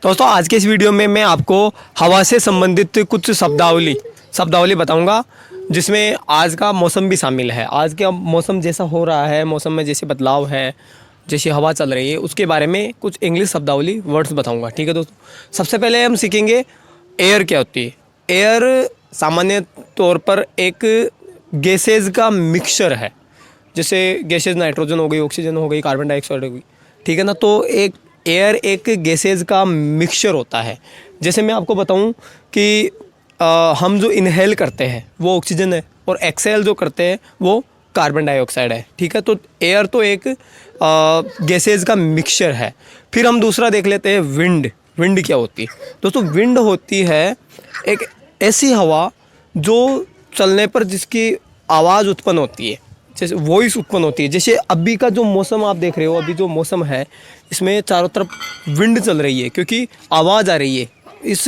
दोस्तों आज के इस वीडियो में मैं आपको हवा से संबंधित कुछ शब्दावली बताऊंगा, जिसमें आज का मौसम भी शामिल है। आज का मौसम जैसा हो रहा है, मौसम में जैसे बदलाव है, जैसी हवा चल रही है, उसके बारे में कुछ इंग्लिश शब्दावली वर्ड्स बताऊंगा। ठीक है दोस्तों, सबसे पहले हम सीखेंगे एयर क्या होती है। एयर सामान्य तौर पर एक गैसेज का मिक्सचर है। जैसे गैसेज नाइट्रोजन हो गई, ऑक्सीजन हो गई, कार्बन डाइऑक्साइड हो गई, ठीक है ना। तो एक एयर एक गैसेज का मिक्सचर होता है। जैसे मैं आपको बताऊं कि हम जो इनहेल करते हैं वो ऑक्सीजन है, और एक्सहेल जो करते हैं वो कार्बन डाइऑक्साइड है। ठीक है, तो एयर तो एक गैसेज का मिक्सचर है। फिर हम दूसरा देख लेते हैं विंड। विंड क्या होती है दोस्तों? विंड होती है एक ऐसी हवा जो चलने पर जिसकी आवाज़ उत्पन्न होती है, जैसे वॉइस उत्पन्न होती है। जैसे अभी का जो मौसम आप देख रहे हो, अभी जो मौसम है इसमें चारों तरफ विंड चल रही है, क्योंकि आवाज़ आ रही है। इस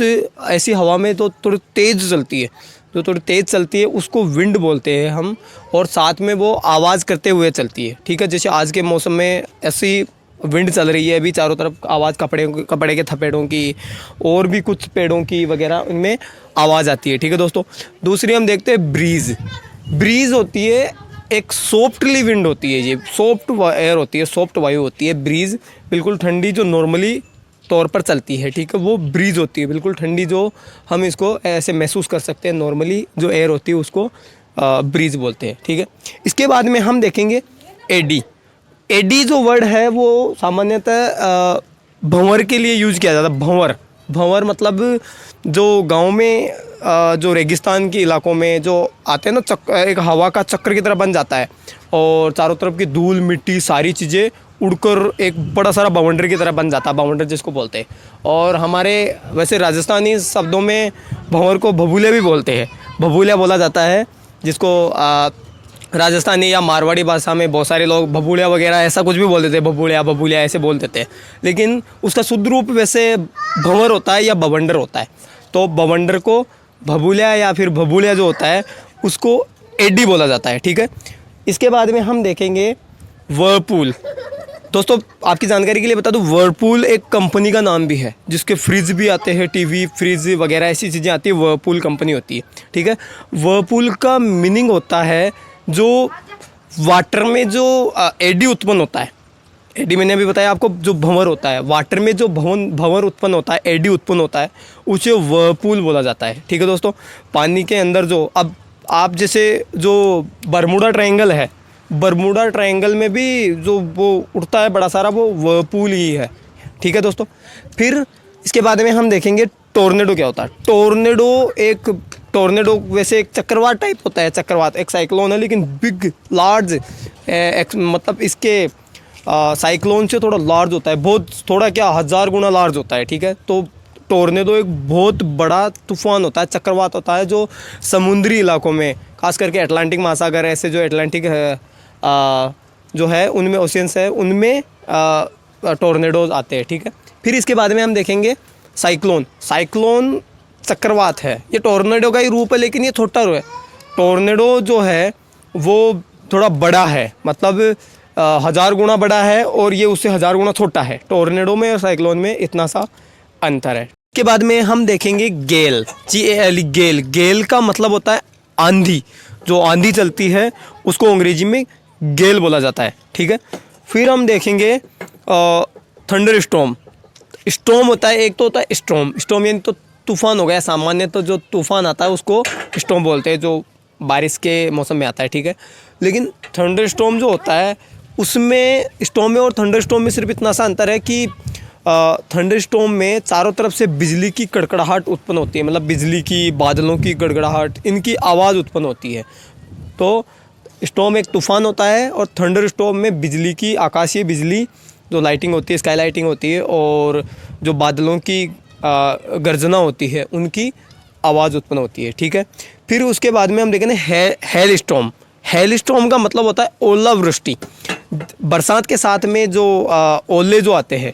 ऐसी हवा में तो थोड़ी तेज़ चलती है, जो थोड़ी तेज़ चलती है उसको विंड बोलते हैं हम, और साथ में वो आवाज़ करते हुए चलती है। ठीक है, जैसे आज के मौसम में ऐसी विंड चल रही है, अभी चारों तरफ आवाज़ कपड़े के थपेड़ों की और भी कुछ पेड़ों की वगैरह, उनमें आवाज़ आती है। ठीक है दोस्तों, दूसरी हम देखते हैं ब्रीज़। ब्रीज़ होती है एक सॉफ्टली विंड होती है, ये सॉफ्ट एयर होती है, सॉफ्ट वायु होती है। ब्रीज़ बिल्कुल ठंडी, जो नॉर्मली तौर पर चलती है। ठीक है, वो ब्रीज़ होती है बिल्कुल ठंडी, जो हम इसको ऐसे महसूस कर सकते हैं। नॉर्मली जो एयर होती है उसको ब्रीज़ बोलते हैं। ठीक है, इसके बाद में हम देखेंगे एडी। एडी जो वर्ड है वो सामान्यतः भंवर के लिए यूज़ किया जाता है। भंवर, भंवर मतलब जो गांव में जो रेगिस्तान के इलाकों में जो आते हैं ना, एक हवा का चक्र की तरह बन जाता है, और चारों तरफ की धूल मिट्टी सारी चीज़ें उड़कर एक बड़ा सारा बवंडर की तरह बन जाता है, बवंडर जिसको बोलते हैं। और हमारे वैसे राजस्थानी शब्दों में भंवर को भभूलिया भी बोलते हैं, भभूलिया बोला जाता है, जिसको राजस्थानी या मारवाड़ी भाषा में बहुत सारे लोग भभूलिया वगैरह ऐसा कुछ भी बोल देते हैं, भभूलिया बबूलिया ऐसे बोल देते हैं, लेकिन उसका शुद्ध रूप वैसे भंवर होता है या बवंडर होता है। तो बवंडर को भभूलिया या फिर भभूलिया जो होता है उसको एडी बोला जाता है। ठीक है, इसके बाद में हम देखेंगे वर्लपूल। दोस्तों आपकी जानकारी के लिए बता दूं, वर्लपूल एक कंपनी का नाम भी है, जिसके फ्रिज भी आते हैं, टीवी फ्रिज वगैरह ऐसी चीज़ें आती है, वर्लपूल कंपनी होती है। ठीक है, वर्लपूल का मीनिंग होता है जो वाटर में जो एडी उत्पन्न होता है। एडी मैंने अभी बताया आपको, जो भंवर होता है, वाटर में जो भंवर उत्पन्न होता है, एडी उत्पन्न होता है, उसे वर्लपूल बोला जाता है। ठीक है दोस्तों, पानी के अंदर जो अब आप जैसे जो बरमूडा ट्रायंगल है, बरमूडा ट्रायंगल में भी जो वो उड़ता है बड़ा सारा, वो वर्लपूल ही है। ठीक है दोस्तों, फिर इसके बाद में हम देखेंगे टोर्नेडो क्या होता है। टोर्नेडो वैसे एक चक्रवात टाइप होता है। चक्रवात एक साइक्लोन है, लेकिन बिग लार्ज मतलब इसके साइक्लोन से थोड़ा लार्ज होता है, बहुत थोड़ा क्या 1000 गुना लार्ज होता है। ठीक है, तो टोर्नेडो एक बहुत बड़ा तूफान होता है, चक्रवात होता है, जो समुद्री इलाकों में, खास करके अटलांटिक महासागर, ऐसे जो अटलांटिक जो है उनमें, ओशियंस है, उनमें टोर्नेडोज आते हैं। ठीक है, फिर इसके बाद में हम देखेंगे साइक्लोन। साइक्लोन चक्रवात है, ये टोर्नेडो का ही रूप है, लेकिन ये छोटा है। टोर्नेडो जो है वो थोड़ा बड़ा है, मतलब 1000 गुना बड़ा है, और ये उससे 1000 गुना छोटा है। टोर्नेडो में और साइक्लोन में इतना सा अंतर है। इसके बाद में हम देखेंगे गेल, GAL, गेल। गेल का मतलब होता है आंधी। जो आंधी चलती है उसको अंग्रेजी में गेल बोला जाता है। ठीक है, फिर हम देखेंगे थंडर स्टॉर्म। स्टॉर्म होता है, एक तो होता है स्टॉर्म। स्टॉर्म यानी तो तूफान हो गया। सामान्य तो जो तूफान आता है उसको स्टॉर्म बोलते हैं, जो बारिश के मौसम में आता है। ठीक है, लेकिन थंडर स्टॉर्म जो होता है उसमें, स्टॉर्म में और थंडर स्टॉर्म में सिर्फ इतना सा अंतर है कि थंडर स्टॉर्म में चारों तरफ से बिजली की कड़कड़ाहट उत्पन्न होती है, मतलब बिजली की, बादलों की गड़गड़ाहट, इनकी आवाज़ उत्पन्न होती है। तो स्टॉर्म एक तूफान होता है, और थंडर स्टॉर्म में बिजली की, आकाशीय बिजली जो लाइटिंग होती है, स्काई लाइटिंग होती है, और जो बादलों की गर्जना होती है, उनकी आवाज़ उत्पन्न होती है। ठीक है, फिर उसके बाद में हम देखेंगे हेल स्टॉर्म। हेल स्टॉर्म का मतलब होता है ओलावृष्टि। बरसात के साथ में जो ओले जो आते हैं,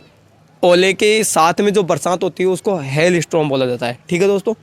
ओले के साथ में जो बरसात होती है उसको हेल स्टॉर्म बोला जाता है। ठीक है दोस्तों।